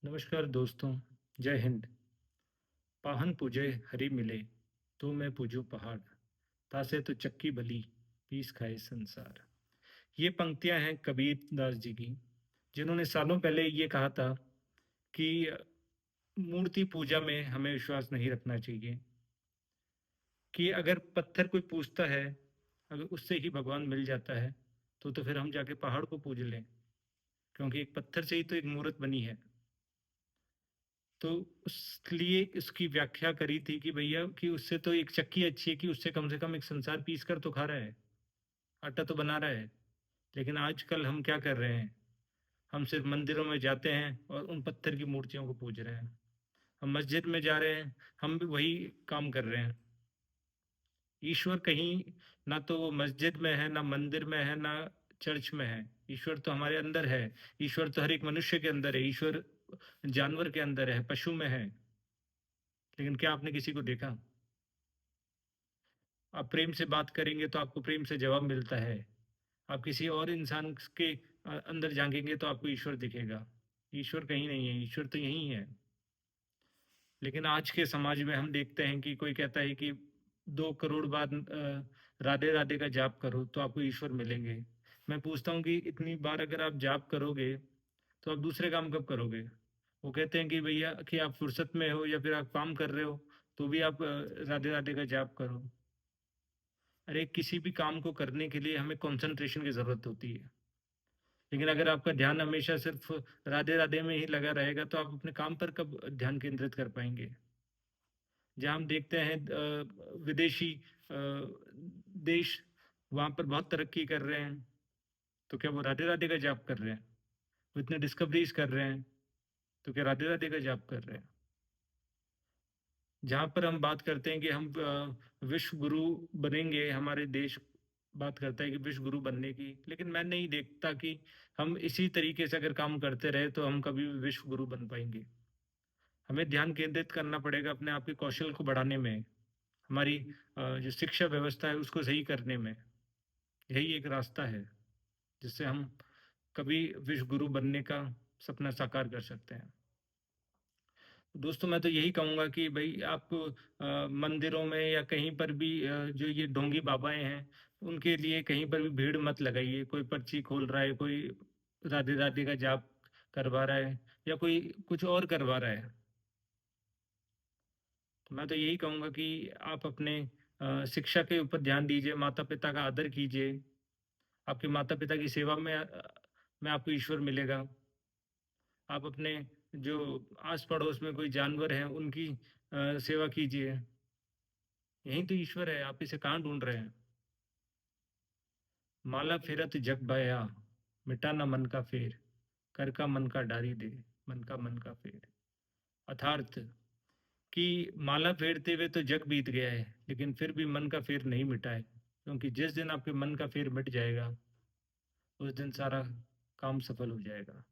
नमस्कार दोस्तों, जय हिंद। पाहन पूजे हरि मिले, तो मैं पूजूं पहाड़, तासे तो चक्की भली, पीस खाए संसार। ये पंक्तियां हैं कबीर दास जी की, जिन्होंने सालों पहले ये कहा था कि मूर्ति पूजा में हमें विश्वास नहीं रखना चाहिए, कि अगर पत्थर कोई पूजता है, अगर उससे ही भगवान मिल जाता है, तो फिर हम जाके पहाड़ को पूज लें, क्योंकि एक पत्थर से ही तो एक मूर्त बनी है। तो उसलिए इसकी व्याख्या करी थी कि भैया कि उससे तो एक चक्की अच्छी है कि उससे कम से कम एक संसार पीस कर तो खा रहा है, आटा तो बना रहा है। लेकिन आजकल हम क्या कर रहे हैं? हम सिर्फ मंदिरों में जाते हैं और उन पत्थर की मूर्तियों को पूज रहे हैं। हम मस्जिद में जा रहे हैं, हम भी वही काम कर रहे हैं। ईश्वर कहीं ना तो वो मस्जिद में है, ना मंदिर में है, ना चर्च में है। ईश्वर तो हमारे अंदर है। ईश्वर तो हर एक मनुष्य के अंदर है। ईश्वर जानवर के अंदर है, पशु में है। लेकिन क्या आपने किसी को देखा? आप प्रेम से बात करेंगे तो आपको प्रेम से जवाब मिलता है। आप किसी और इंसान के अंदर झांकेंगे तो आपको ईश्वर दिखेगा। ईश्वर कहीं नहीं है, ईश्वर तो यहीं है। लेकिन आज के समाज में हम देखते हैं कि कोई कहता है कि 2 करोड़ बार राधे राधे का जाप करो तो आपको ईश्वर मिलेंगे। मैं पूछता हूँ कि इतनी बार अगर आप जाप करोगे तो आप दूसरे काम कब करोगे? वो कहते हैं कि भैया कि आप फुर्सत में हो या फिर आप काम कर रहे हो, तो भी आप राधे राधे का जाप करो। अरे किसी भी काम को करने के लिए हमें कंसंट्रेशन की जरूरत होती है। लेकिन अगर आपका ध्यान हमेशा सिर्फ राधे राधे में ही लगा रहेगा तो आप अपने काम पर कब ध्यान केंद्रित कर पाएंगे? जहाँ हम देखते हैं विदेशी देश वहां पर बहुत तरक्की कर रहे हैं, तो क्या वो राधे राधे का जाप कर रहे हैं? वो इतने डिस्कवरीज कर रहे हैं, तो क्या राधे राधे का जाप कर रहे हैं? जहाँ पर हम बात करते हैं कि हम विश्व गुरु बनेंगे, हमारे देश बात करता है कि विश्व गुरु बनने की, लेकिन मैं नहीं देखता कि हम इसी तरीके से अगर काम करते रहे तो हम कभी भी विश्व गुरु बन पाएंगे। हमें ध्यान केंद्रित करना पड़ेगा अपने आप के कौशल को बढ़ाने में, हमारी जो शिक्षा व्यवस्था है उसको सही करने में। यही एक रास्ता है जिससे हम कभी विश्व गुरु बनने का सपना साकार कर सकते हैं। दोस्तों मैं तो यही कहूंगा कि भाई आप मंदिरों में या कहीं पर भी जो ये ढोंगी बाबाएं हैं उनके लिए कहीं पर भी भीड़ मत लगाइए। कोई पर्ची खोल रहा है, कोई राधे राधे का जाप करवा रहा है, या कोई कुछ और करवा रहा है, तो मैं तो यही कहूंगा कि आप अपने शिक्षा के ऊपर ध्यान दीजिए, माता पिता का आदर कीजिए। आपके माता पिता की सेवा में आपको ईश्वर मिलेगा। आप अपने जो आस पड़ोस में कोई जानवर हैं उनकी सेवा कीजिए। यही तो ईश्वर है, आप इसे कहाँ ढूंढ रहे हैं? माला फेरत जग बया, मिटा ना मन का फेर, कर का मन का डारी दे, मन का मन का फेर। अर्थात कि माला फेरते हुए तो जग बीत गया है, लेकिन फिर भी मन का फेर नहीं मिटा है, क्योंकि जिस दिन आपके मन का फेर मिट जाएगा उस दिन सारा काम सफल हो जाएगा।